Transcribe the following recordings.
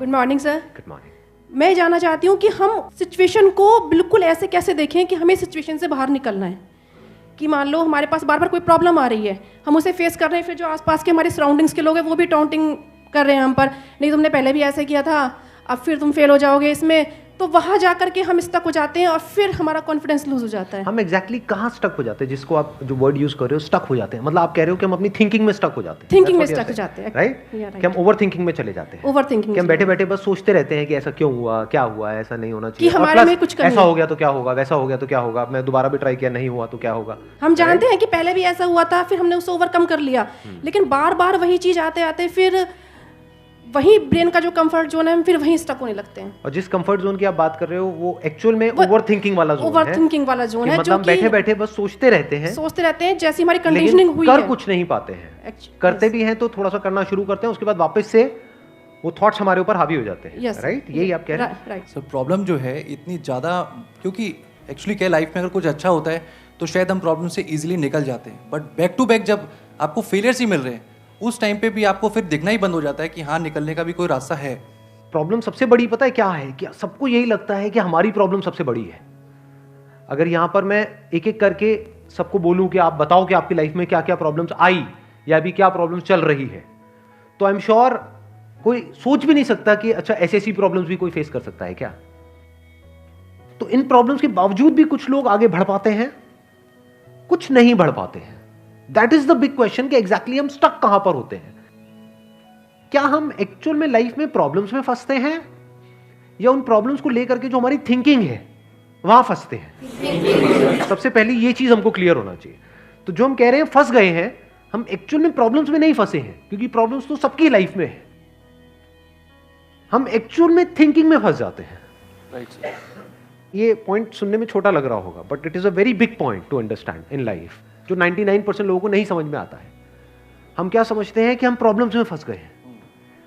Good morning sir. Good morning. मैं जानना चाहती हूँ कि हम सिचुएशन को बिल्कुल ऐसे कैसे देखें कि हमें सिचुएशन से बाहर निकलना है। कि मान लो हमारे पास बार बार कोई प्रॉब्लम आ रही है, हम उसे फेस कर रहे हैं, फिर जो आसपास के हमारे सराउंडिंग्स के लोग हैं वो भी टाउंटिंग कर रहे हैं हम पर, नहीं तुमने पहले भी ऐसे किया था, अब फिर तुम फेल हो जाओगे इसमें, तो वहाँ जा करके हम स्टक हो जाते हैं और फिर हमारा कॉन्फिडेंस लूज हो जाता है। हम एग्जैक्टली कहाँ स्टक हो जाते हैं, जिसको आप जो वर्ड यूज कर रहे हो स्टक हो जाते हैं, मतलब आप कह रहे हो कि हम अपनी थिंकिंग में स्टक हो जाते हैं। थिंकिंग में स्टक हो जाते हैं, राइट? कि हम ओवर थिंकिंग में चले जाते हैं। ओवर थिंकिंग कि हम बैठे बैठे बस सोचते रहते हैं कि ऐसा क्यों हुआ, क्या हुआ, ऐसा नहीं होना चाहिए, कि हमारे में कुछ कमी ऐसा हो गया तो क्या होगा, वैसा हो गया तो क्या होगा, मैं दोबारा भी ट्राई किया नहीं हुआ तो क्या होगा। हम जानते हैं कि पहले भी ऐसा हुआ था, फिर हमने उसे ओवरकम कर लिया, लेकिन बार बार वही चीज आते आते फिर वही ब्रेन का जो कंफर्ट जोन है हम फिर वहीं स्टक होने लगते हैं। और जिस कंफर्ट जोन की आप बात कर रहे हो वो एक्चुअल में ओवर थिंकिंग वाला जोन है। ओवर थिंकिंग वाला जोन है, मतलब बैठे बैठे बस सोचते रहते हैं जैसी हमारी कंडीशनिंग हुई है, कर कुछ नहीं पाते हैं। करते भी हैं तो थोड़ा सा करना शुरू करते हैं, उसके बाद वापस से वो थॉट्स हमारे ऊपर हावी हो जाते हैं। राइट? यही आप कह रहे हैं। राइट सर, प्रॉब्लम जो है इतनी ज़्यादा, क्योंकि एक्चुअली क्या लाइफ में अगर कुछ अच्छा होता है तो शायद हम प्रॉब्लम से इजीली निकल जाते हैं, बट बैक टू बैक जब आपको फेलियर्स ही मिल रहे हैं उस टाइम पे भी आपको फिर दिखना ही बंद हो जाता है कि हाँ, निकलने का भी कोई रास्ता है। प्रॉब्लम सबसे बड़ी पता है क्या है? कि सबको यही लगता है कि हमारी प्रॉब्लम सबसे बड़ी है। अगर यहां पर मैं एक एक करके सबको बोलूं कि आप बताओ कि आपकी लाइफ में क्या क्या प्रॉब्लम्स आई या अभी क्या प्रॉब्लम्स चल रही है, तो आई एम श्योर कोई सोच भी नहीं सकता कि अच्छा ऐसी ऐसी प्रॉब्लम्स भी कोई फेस कर सकता है क्या। तो इन प्रॉब्लम्स के बावजूद भी कुछ लोग आगे बढ़ पाते हैं, कुछ नहीं बढ़ पाते हैं। That is the big question कि एग्जैक्टली हम स्टक कहां पर होते हैं। क्या हम एक्चुअल में लाइफ में प्रॉब्लम्स में फंसते हैं या उन प्रॉब्लम्स को लेकर के जो हमारी थिंकिंग है वहां फंसते हैं? सबसे पहले ये चीज हमको क्लियर होना चाहिए। तो जो हम कह रहे हैं फंस गए हैं, हम एक्चुअल में प्रॉब्लम्स में नहीं फंसे हैं, क्योंकि प्रॉब्लम्स तो सबकी लाइफ में है। हम एक्चुअल में थिंकिंग में फंस जाते हैं। राइट। ये पॉइंट सुनने में छोटा लग रहा होगा, but it is a very big point two understand in life, जो 99% लोगों को नहीं समझ में आता है। हम क्या समझते हैं कि हम प्रॉब्लम्स में फंस गए हैं,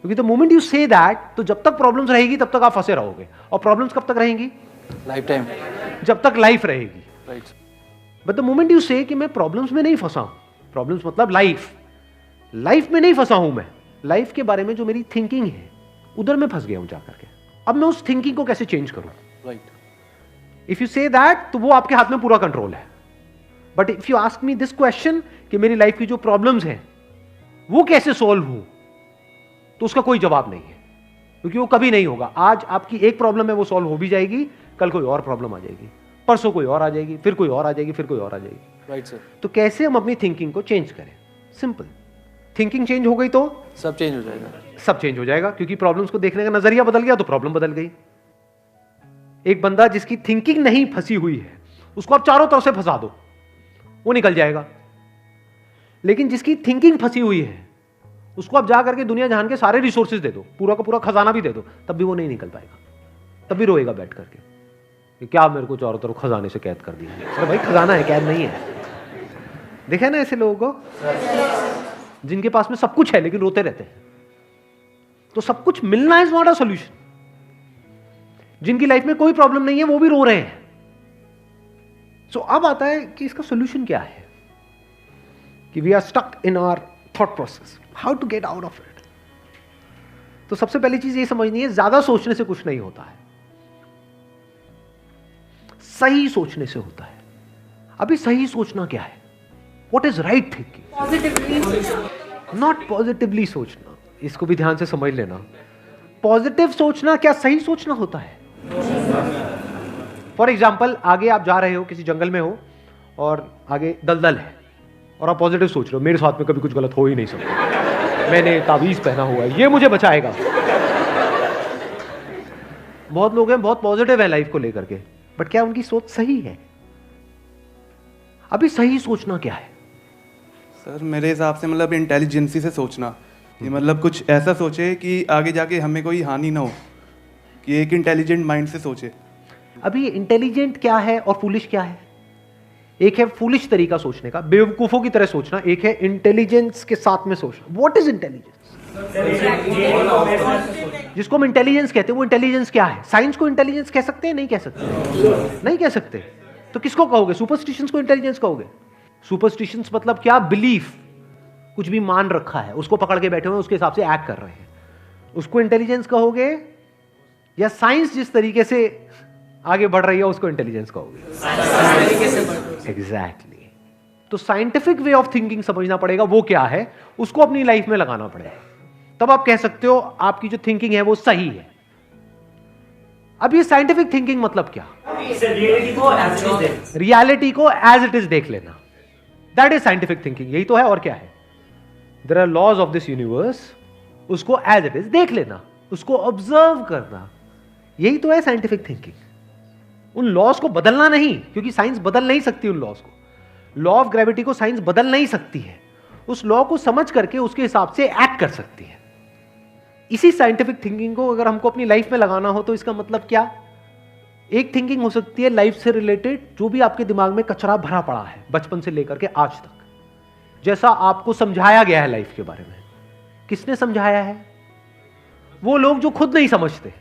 क्योंकि the moment you say that, तो जब तक प्रॉब्लम्स रहेगी तब तक आप फंसे रहोगे। और प्रॉब्लम्स कब तक रहेंगी? लाइफ टाइम, जब तक लाइफ रहेगी। Right. But the moment you से कि मैं प्रॉब्लम्स में नहीं फंसा हूं, प्रॉब्लम्स मतलब लाइफ में नहीं फंसा हूं, मैं लाइफ के बारे में जो मेरी थिंकिंग है उधर मैं फंस गया हूं जाकर के। अब मैं उस थिंकिंग को कैसे चेंज करूं? Right. If you say that, तो वो आपके हाथ में पूरा कंट्रोल है। But if you ask me this question कि मेरी लाइफ की जो प्रॉब्लम्स हैं वो कैसे सॉल्व हो, तो उसका कोई जवाब नहीं है, क्योंकि वो कभी नहीं होगा। आज आपकी एक प्रॉब्लम है, वो सॉल्व हो भी जाएगी, कल कोई और प्रॉब्लम आ जाएगी, परसों कोई और आ जाएगी, फिर कोई और आ जाएगी, फिर कोई और आ जाएगी। Right sir. तो कैसे हम अपनी थिंकिंग को चेंज करें? सिंपल। थिंकिंग चेंज हो गई तो सब चेंज हो जाएगा। सब चेंज हो जाएगा, क्योंकि प्रॉब्लम्स को देखने का नजरिया बदल गया तो प्रॉब्लम बदल गई। एक बंदा जिसकी थिंकिंग नहीं फंसी हुई है, उसको आप चारों तरफ से फंसा दो, वो निकल जाएगा। लेकिन जिसकी थिंकिंग फंसी हुई है, उसको आप जा करके दुनिया जहान के सारे रिसोर्सेज दे दो, पूरा का पूरा खजाना भी दे दो, तब भी वो नहीं निकल पाएगा, तब भी रोएगा बैठ करके कि क्या मेरे को चारों तरफ खजाने से कैद कर दिया। अरे भाई, खजाना है, कैद नहीं है। देखा ना ऐसे लोगों को जिनके पास में सब कुछ है लेकिन रोते रहते हैं। तो सब कुछ मिलना इज नॉट अ सॉल्यूशन। जिनकी लाइफ में कोई प्रॉब्लम नहीं है वो भी रो रहे हैं। सो अब आता है कि इसका सॉल्यूशन क्या है, कि we are stuck in our thought process, how to get out of it. तो सबसे पहली चीज ये समझनी है, ज्यादा सोचने से कुछ नहीं होता है, सही सोचने से होता है। अभी सही सोचना क्या है? What is right thinking? Positively, not positively सोचना। इसको भी ध्यान से समझ लेना। पॉजिटिव सोचना क्या सही सोचना होता है? फॉर एग्जाम्पल, आगे आप जा रहे हो, किसी जंगल में हो और आगे दलदल है और आप पॉजिटिव सोच रहे हो, मेरे साथ में कभी कुछ गलत हो ही नहीं सकता, मैंने तावीज पहना हुआ है, ये मुझे बचाएगा। बहुत लोग हैं बहुत पॉजिटिव है लाइफ को लेकर के, बट क्या उनकी सोच सही है? अभी सही सोचना क्या है? सर मेरे हिसाब से मतलब इंटेलिजेंसी से सोचना, कि मतलब कुछ ऐसा सोचे कि आगे जाके हमें कोई हानि ना हो, कि एक इंटेलिजेंट माइंड से सोचे। अभी इंटेलिजेंट क्या है और फूलिश क्या है? एक है फूलिश तरीका सोचने का, बेवकूफों की तरह सोचना, एक है इंटेलिजेंस के साथ में सोचना। What is intelligence? जिसको हम इंटेलिजेंस कहते हैं वो इंटेलिजेंस क्या है? साइंस को इंटेलिजेंस कह सकते हैं? नहीं कह सकते। नहीं कह सकते। तो किसको कहोगे? सुपरस्टिशंस को इंटेलिजेंस कहोगे? सुपरस्टिशंस मतलब क्या? बिलीफ, कुछ भी मान रखा है उसको पकड़ के बैठे हुए उसके हिसाब से एक्ट कर रहे हैं। उसको इंटेलिजेंस कहोगे या साइंस जिस तरीके से आगे बढ़ रही है उसको इंटेलिजेंस कहोगे? एग्जैक्टली। तो साइंटिफिक वे ऑफ थिंकिंग समझना पड़ेगा, वो क्या है, उसको अपनी लाइफ में लगाना पड़ेगा, तब आप कह सकते हो आपकी जो थिंकिंग है वो सही है। अब ये साइंटिफिक थिंकिंग मतलब क्या? रियलिटी को एज इट इज देख लेना, दैट इज साइंटिफिक थिंकिंग। यही तो है, और क्या है? There are laws of this universe, उसको एज इट इज देख लेना, उसको ऑब्जर्व करना, यही तो है साइंटिफिक थिंकिंग। उन लॉज को बदलना नहीं, क्योंकि साइंस बदल नहीं सकती उन लॉज को। लॉ ऑफ ग्रेविटी को साइंस बदल नहीं सकती है, उस लॉ को समझ करके उसके हिसाब से एक्ट कर सकती है। इसी साइंटिफिक थिंकिंग को अगर हमको अपनी लाइफ में लगाना हो तो इसका मतलब क्या? एक थिंकिंग हो सकती है लाइफ से रिलेटेड, जो भी आपके दिमाग में कचरा भरा पड़ा है बचपन से लेकर के आज तक, जैसा आपको समझाया गया है लाइफ के बारे में। किसने समझाया है? वो लोग जो खुद नहीं समझते,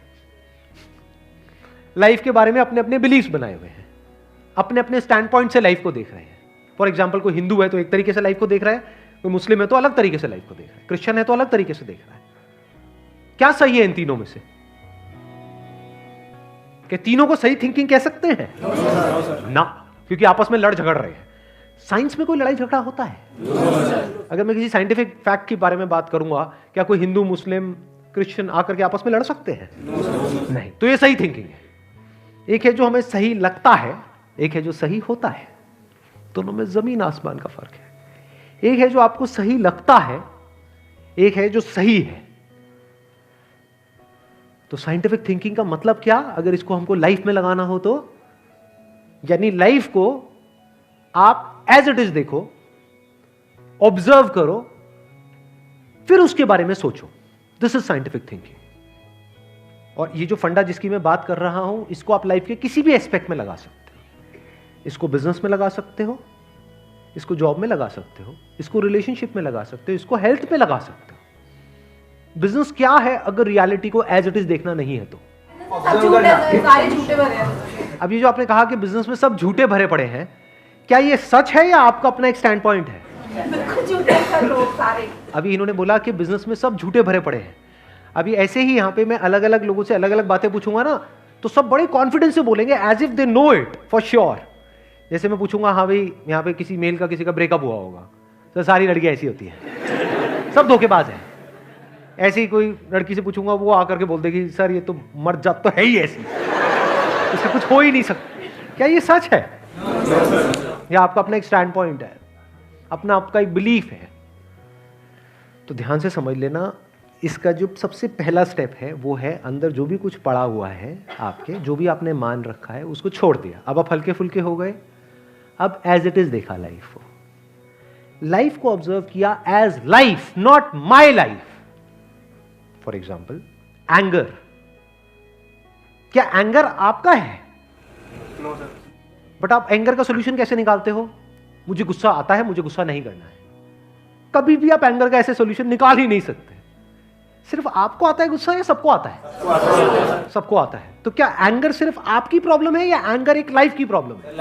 लाइफ के बारे में अपने अपने बिलीव्स बनाए हुए हैं, अपने अपने स्टैंड पॉइंट से लाइफ को देख रहे हैं। फॉर एग्जाम्पल, कोई हिंदू है तो एक तरीके से लाइफ को देख रहा है, कोई मुस्लिम है तो अलग तरीके से लाइफ को देख रहा है, क्रिश्चियन है तो अलग तरीके से देख रहा है। क्या सही है इन तीनों में से? कि तीनों को सही थिंकिंग कह सकते हैं? ना, क्योंकि आपस में लड़ झगड़ रहे हैं। साइंस में कोई लड़ाई झगड़ा होता है? अगर मैं किसी साइंटिफिक फैक्ट के बारे में बात करूंगा, क्या कोई हिंदू, मुस्लिम, क्रिश्चियन आकर के आपस में लड़ सकते हैं? नहीं। तो ये सही थिंकिंग है। एक है जो हमें सही लगता है, एक है जो सही होता है। दोनों में जमीन आसमान का फर्क है। एक है जो आपको सही लगता है, एक है जो सही है। तो साइंटिफिक थिंकिंग का मतलब क्या, अगर इसको हमको लाइफ में लगाना हो तो, यानी लाइफ को आप एज इट इज देखो, ऑब्जर्व करो, फिर उसके बारे में सोचो। This is scientific thinking. और ये जो फंडा जिसकी मैं बात कर रहा हूं, इसको आप लाइफ के किसी भी एस्पेक्ट में लगा सकते हो। इसको बिजनेस में लगा सकते हो, इसको जॉब में लगा सकते हो, इसको रिलेशनशिप में लगा सकते हो, इसको हेल्थ में लगा सकते हो। बिजनेस क्या है अगर रियलिटी को एज इट इज देखना नहीं है तो? अब ये जो आपने कहा कि बिजनेस में सब झूठे भरे पड़े हैं, क्या ये सच है या आपका अपना एक स्टैंड पॉइंट है? अभी इन्होंने बोला कि बिजनेस में सब झूठे भरे पड़े हैं। अभी ऐसे ही यहाँ पे मैं अलग अलग लोगों से अलग अलग बातें पूछूंगा ना, तो सब बड़े कॉन्फिडेंस से बोलेंगे, as if they know it for sure. जैसे मैं पूछूंगा, हाँ भाई यहाँ पे किसी मेल का किसी का ब्रेकअप हुआ होगा, तो सारी लड़कियां ऐसी होती हैं, सब धोखेबाज हैं। ऐसे ही कोई लड़की से पूछूंगा, वो आकर के बोल देगी, सर ये तो मर्द जात तो है ही ऐसी, इससे कुछ हो ही नहीं सकता। क्या ये सच है या आपका अपना एक स्टैंड पॉइंट है, अपना आपका एक बिलीफ है? तो ध्यान से समझ लेना, इसका जो सबसे पहला स्टेप है वो है अंदर जो भी कुछ पड़ा हुआ है आपके, जो भी आपने मान रखा है उसको छोड़ दिया। अब आप हल्के फुल्के हो गए, अब एज इट इज देखा लाइफ को, लाइफ को ऑब्जर्व किया as life, not my life. For example, anger, क्या एंगर आपका है? बट आप एंगर का सोल्यूशन कैसे निकालते हो? मुझे गुस्सा आता है, मुझे गुस्सा नहीं करना है। कभी भी आप एंगर का ऐसे सोल्यूशन निकाल ही नहीं सकते। सिर्फ आपको आता है गुस्सा या सबको आता है? सबको आता है। तो क्या एंगर सिर्फ आपकी प्रॉब्लम है या एंगर एक लाइफ की प्रॉब्लम है?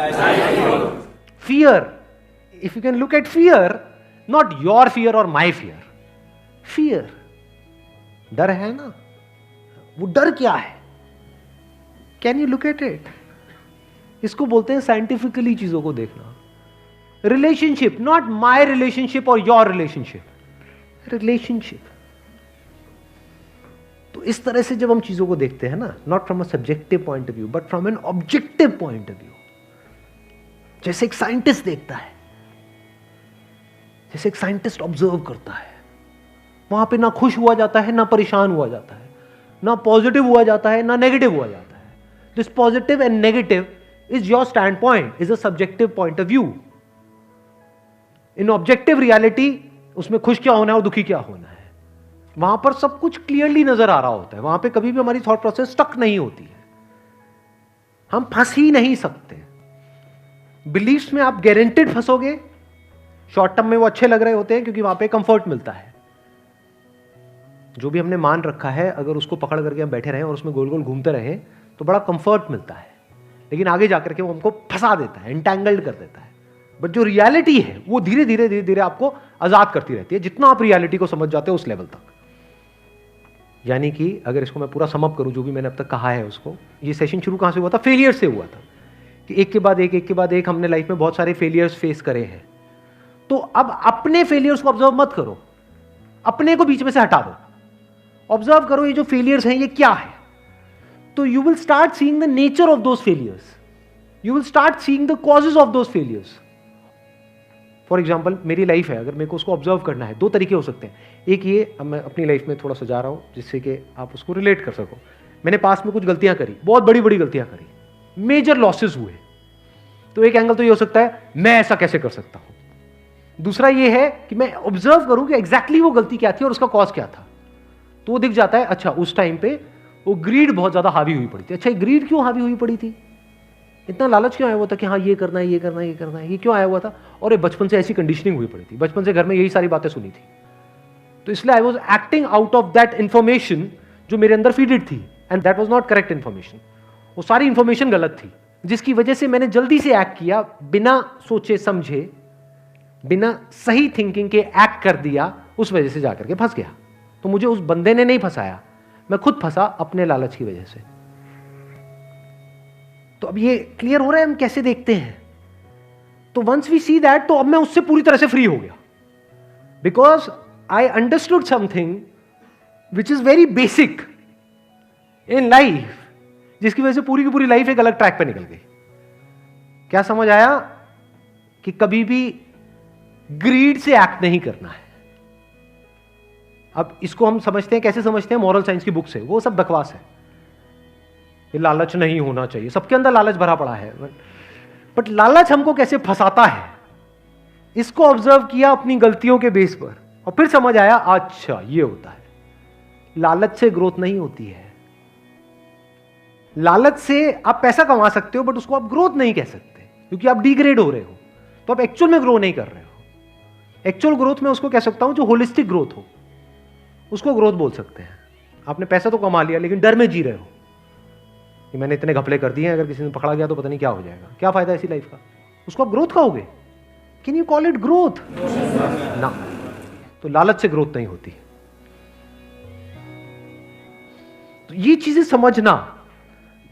Fear, if you can look at fear, not your fear और माई फियर, फियर, डर है ना, वो डर क्या है? Can you look at it? इसको बोलते हैं साइंटिफिकली चीजों को देखना। रिलेशनशिप, नॉट माई रिलेशनशिप और योर रिलेशनशिप, रिलेशनशिप। तो इस तरह से जब हम चीजों को देखते हैं ना, not from a subjective point of view but from an objective point of view, जैसे एक साइंटिस्ट देखता है, जैसे एक साइंटिस्ट ऑब्जर्व करता है, वहां पे ना खुश हुआ जाता है, ना परेशान हुआ जाता है, ना पॉजिटिव हुआ जाता है, ना नेगेटिव हुआ जाता है। This positive and negative is your stand point, is a subjective point of view. In objective reality, उसमें खुश क्या होना है और दुखी क्या होना है, वहां पर सब कुछ क्लियरली नजर आ रहा होता है। वहां पे कभी भी हमारी थॉट प्रोसेस स्टक नहीं होती है, हम फंस ही नहीं सकते। बिलीफ्स में आप गारंटेड फंसोगे। शॉर्ट टर्म में वो अच्छे लग रहे होते हैं क्योंकि वहां पे कंफर्ट मिलता है। जो भी हमने मान रखा है, अगर उसको पकड़ करके हम बैठे रहें और उसमें गोल गोल घूमते रहें तो बड़ा कंफर्ट मिलता है, लेकिन आगे जाकर के वो हमको फंसा देता है, एंटैंगल्ड कर देता है। बट जो रियलिटी है वो धीरे धीरे धीरे धीरे आपको आजाद करती रहती है, जितना आप रियलिटी को समझ जाते हो उस लेवल तक। यानी कि अगर इसको मैं पूरा समअप करूं, जो भी मैंने अब तक कहा है उसको, ये सेशन शुरू कहाँ से हुआ था? फेलियर से हुआ था कि एक के बाद एक हमने लाइफ में बहुत सारे फेलियर्स फेस करे हैं। तो अब अपने फेलियर्स को ऑब्जर्व मत करो, अपने को बीच में से हटा दो, ऑब्जर्व करो ये जो फेलियर्स हैं ये क्या है। तो you will start seeing the nature of those failures, you will start seeing the causes of those failures. For example मेरी लाइफ है, अगर मेरे को उसको ऑब्जर्व करना है, दो तरीके हो सकते हैं। एक ये, अब मैं अपनी लाइफ में थोड़ा सजा रहा हूं जिससे कि आप उसको रिलेट कर सको। मैंने पास में कुछ गलतियां करी, बहुत बड़ी बड़ी गलतियां करी, मेजर लॉसेस हुए, तो एक एंगल तो ये हो सकता है मैं ऐसा कैसे कर सकता हूं। दूसरा ये है कि मैं ऑब्जर्व करूं कि एग्जैक्टली वो गलती क्या थी और उसका कॉज क्या था। तो वो दिख जाता है, अच्छा उस टाइम पे वो ग्रीड बहुत ज्यादा हावी हुई पड़ी थी। अच्छा ग्रीड क्यों हावी हुई पड़ी थी, इतना लालच क्यों आया हुआ था कि हाँ ये करना है, ये करना है, ये करना है, ये क्यों आया हुआ था? और ये बचपन से ऐसी कंडीशनिंग हुई पड़ी थी, बचपन से घर में यही सारी बातें सुनी थी, तो इसलिए I was acting out of that information जो मेरे अंदर फीडेड थी, and that was not correct information. वो सारी इंफॉर्मेशन गलत थी, जिसकी वजह से मैंने जल्दी से एक्ट किया, बिना सोचे समझे, बिना सही थिंकिंग के एक्ट कर दिया, उस वजह से जाकर के फंस गया। तो मुझे उस बंदे ने नहीं फंसाया, मैं खुद फंसा अपने लालच की वजह से। तो अब ये क्लियर हो रहा है हम कैसे देखते हैं। तो वंस वी सी दैट, तो अब मैं उससे पूरी तरह से फ्री हो गया, because I understood something which is very basic in life, जिसकी वजह से पूरी की पूरी लाइफ एक अलग ट्रैक पे निकल गई। क्या समझ आया? कि कभी भी ग्रीड से एक्ट नहीं करना है। अब इसको हम समझते हैं, कैसे समझते हैं? मॉरल साइंस की बुक से। वो सब बकवास है, ये लालच नहीं होना चाहिए, सबके अंदर लालच भरा पड़ा है, बट लालच हमको कैसे फंसाता है, इसको ऑब्जर्व किया अपनी गलतियों के बेस पर, और फिर समझ आया अच्छा ये होता है। लालच से ग्रोथ नहीं होती है। लालच से आप पैसा कमा सकते हो, बट उसको आप ग्रोथ नहीं कह सकते, क्योंकि आप डिग्रेड हो रहे हो, तो आप एक्चुअल में ग्रो नहीं कर रहे हो। एक्चुअल ग्रोथ में उसको कह सकता हूं जो होलिस्टिक ग्रोथ हो, उसको ग्रोथ बोल सकते हैं। आपने पैसा तो कमा लिया, लेकिन डर में जी रहे हो कि मैंने इतने घपले कर दिए हैं, अगर किसी ने पकड़ा गया तो पता नहीं क्या हो जाएगा, क्या फायदा ऐसी लाइफ का, उसको आप ग्रोथ कहोगे? Can you call it growth? ना। तो लालच से ग्रोथ नहीं होती। तो ये चीजें समझना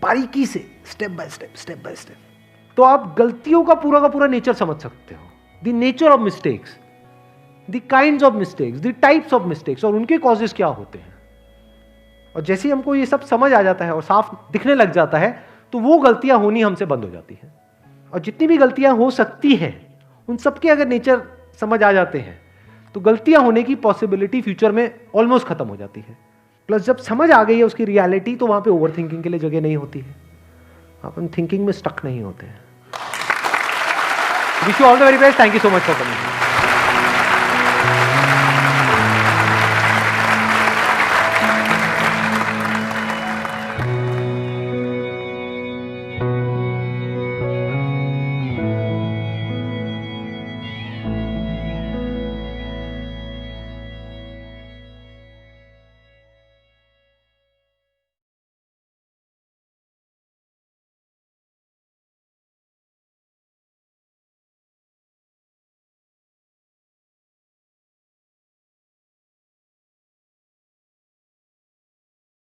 बारीकी से, स्टेप बाय स्टेप, तो आप गलतियों का पूरा नेचर समझ सकते हो। The nature of mistakes, the kinds of mistakes, the types of mistakes, और उनके कॉजेस क्या होते हैं। और जैसे ही हमको ये सब समझ आ जाता है और साफ दिखने लग जाता है, तो वो गलतियां होनी हमसे बंद हो जाती हैं। और जितनी भी गलतियां हो सकती हैं, उन सबके अगर नेचर समझ आ जाते हैं, तो गलतियां होने की पॉसिबिलिटी फ्यूचर में ऑलमोस्ट खत्म हो जाती है। प्लस जब समझ आ गई है उसकी रियलिटी, तो वहां पे ओवर थिंकिंग के लिए जगह नहीं होती है, अपन थिंकिंग में स्टक नहीं होते हैं। Wish you all the very best, thank you so much for coming.